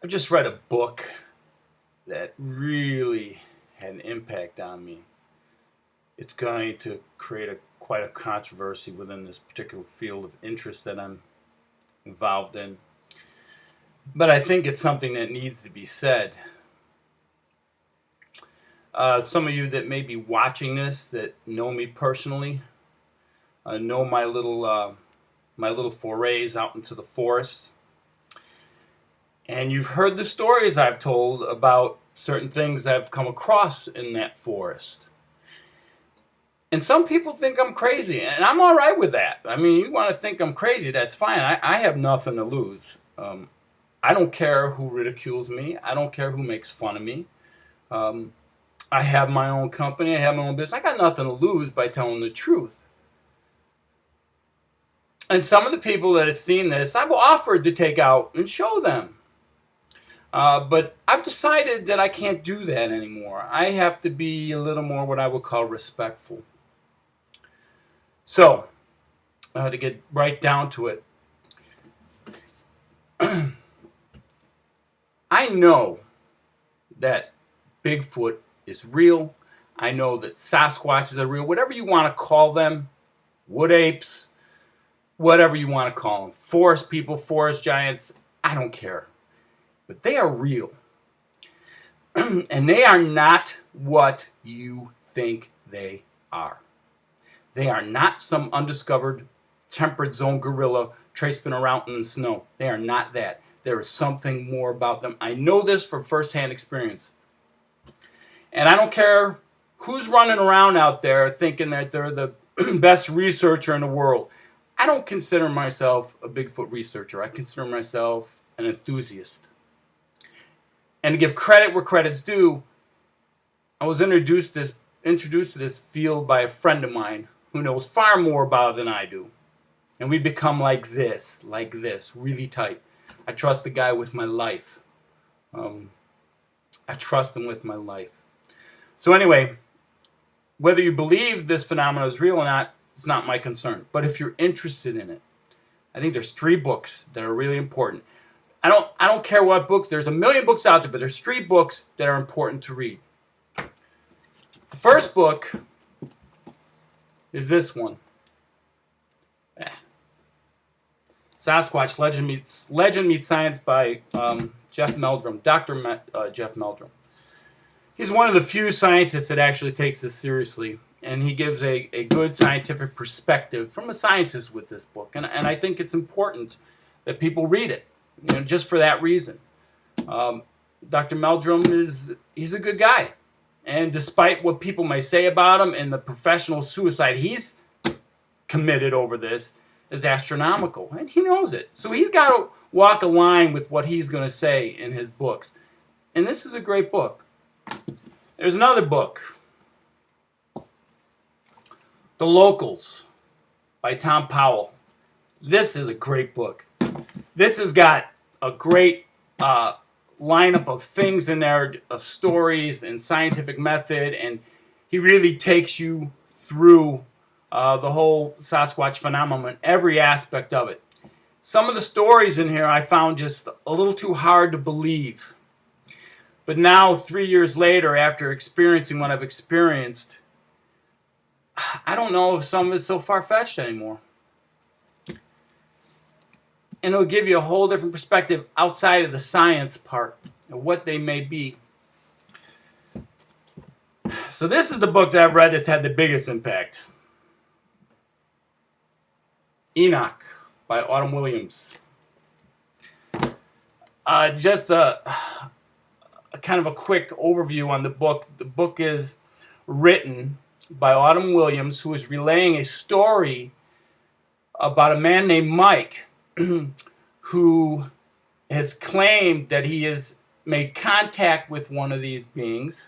I've just read a book that really had an impact on me. It's going to create quite a controversy within this particular field of interest that I'm involved in. But I think it's something that needs to be said. Some of you that may be watching this that know me personally know my little forays out into the forest. And you've heard the stories I've told about certain things I've come across in that forest. And some people think I'm crazy, and I'm all right with that. I mean, you want to think I'm crazy, that's fine. I have nothing to lose. I don't care who ridicules me. I don't care who makes fun of me. I have my own company. I have my own business. I got nothing to lose by telling the truth. And some of the people that have seen this, I've offered to take out and show them. But I've decided that I can't do that anymore. I have to be a little more what I would call respectful. So, to get right down to it, I know that Bigfoot is real. I know that Sasquatches are real. Whatever you want to call them, wood apes, whatever you want to call them, forest people, forest giants, I don't care. But they are real. And they are not what you think they are. They are not some undiscovered temperate zone gorilla traipsing around in the snow. They are not that. There is something more about them. I know this from firsthand experience. And I don't care who's running around out there thinking that they're the best researcher in the world. I don't consider myself a Bigfoot researcher. I consider myself an enthusiast. And to give credit where credit's due, I was introduced to this field by a friend of mine who knows far more about it than I do. And we become like this, really tight. I trust the guy with my life. I trust him with my life. So anyway, whether you believe this phenomenon is real or not, it's not my concern. But if you're interested in it, I think there's 3 books that are really important. I don't care what books. There's a million books out there, but there's 3 books that are important to read. The first book is this one. Sasquatch, Legend Meets Science by Jeff Meldrum, Dr. Jeff Meldrum. He's one of the few scientists that actually takes this seriously, and he gives a good scientific perspective from a scientist with this book. And I think it's important that people read it, just for that reason. Dr. Meldrum he's a good guy. And despite what people may say about him and the professional suicide he's committed over this is astronomical. And he knows it. So he's got to walk a line with what he's going to say in his books. And this is a great book. There's another book. The Locals by Tom Powell. This is a great book. This has got a great lineup of things in there, of stories and scientific method, and he really takes you through the whole Sasquatch phenomenon, every aspect of it. Some of the stories in here I found just a little too hard to believe. But now, 3 years later, after experiencing what I've experienced, I don't know if some of it's so far-fetched anymore. And it'll give you a whole different perspective outside of the science part of what they may be. So this is the book that I've read that's had the biggest impact. Enoch by Autumn Williams. Just a kind of a quick overview on the book. The book is written by Autumn Williams, who is relaying a story about a man named Mike who has claimed that he has made contact with one of these beings,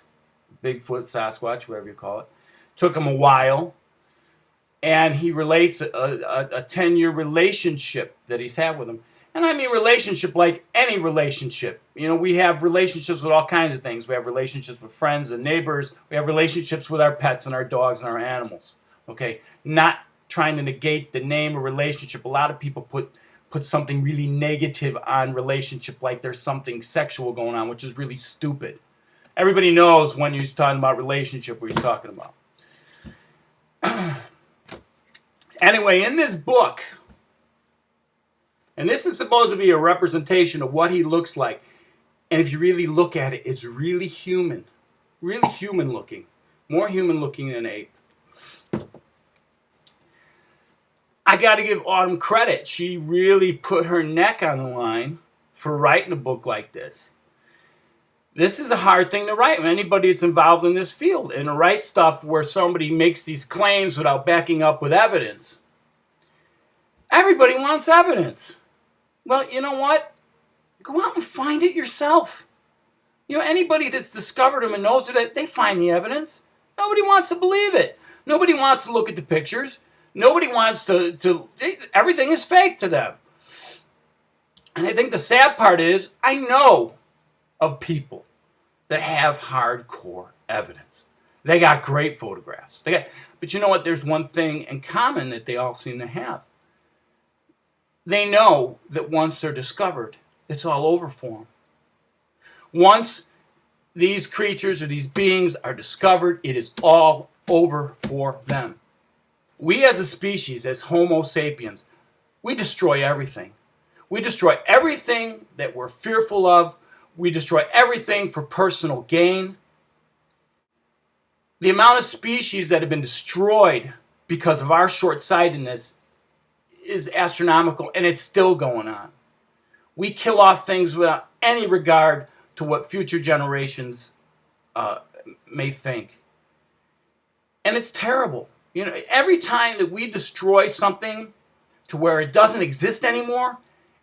Bigfoot, Sasquatch, whatever you call it. Took him a while. And he relates a 10-year relationship that he's had with him. And I mean relationship like any relationship. We have relationships with all kinds of things. We have relationships with friends and neighbors. We have relationships with our pets and our dogs and our animals. Okay? Not trying to negate the name of relationship. A lot of people put put something really negative on relationship, like there's something sexual going on, which is really stupid. Everybody knows when he's talking about relationship what he's talking about. Anyway, in this book, and this is supposed to be a representation of what he looks like, and if you really look at it, it's really human looking, more human looking than an ape. I got to give Autumn credit. She really put her neck on the line for writing a book like this. This is a hard thing to write. Anybody that's involved in this field, and to write stuff where somebody makes these claims without backing up with evidence. Everybody wants evidence. Well, you know what? Go out and find it yourself. You know, anybody that's discovered them and knows it, they find the evidence. Nobody wants to believe it. Nobody wants to look at the pictures. Nobody wants to everything is fake to them. And I think the sad part is, I know of people that have hardcore evidence. They got great photographs. But you know what? There's one thing in common that they all seem to have. They know that once they're discovered, it's all over for them. Once these creatures or these beings are discovered, it is all over for them. We as a species, as Homo sapiens, we destroy everything. We destroy everything that we're fearful of. We destroy everything for personal gain. The amount of species that have been destroyed because of our short-sightedness is astronomical, and it's still going on. We kill off things without any regard to what future generations may think. And it's terrible. You know, every time that we destroy something to where it doesn't exist anymore,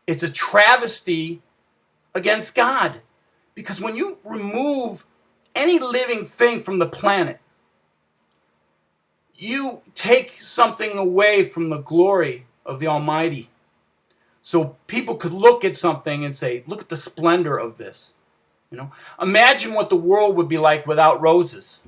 it's a travesty against God. Because when you remove any living thing from the planet, you take something away from the glory of the Almighty. So people could look at something and say, look at the splendor of this. You know, imagine what the world would be like without roses.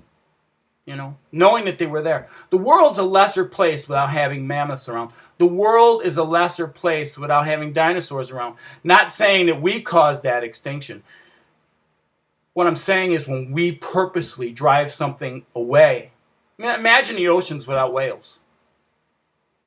You know, knowing that they were there. The world's a lesser place without having mammoths around. The world is a lesser place without having dinosaurs around. Not saying that we caused that extinction. What I'm saying is when we purposely drive something away. I mean, imagine the oceans without whales.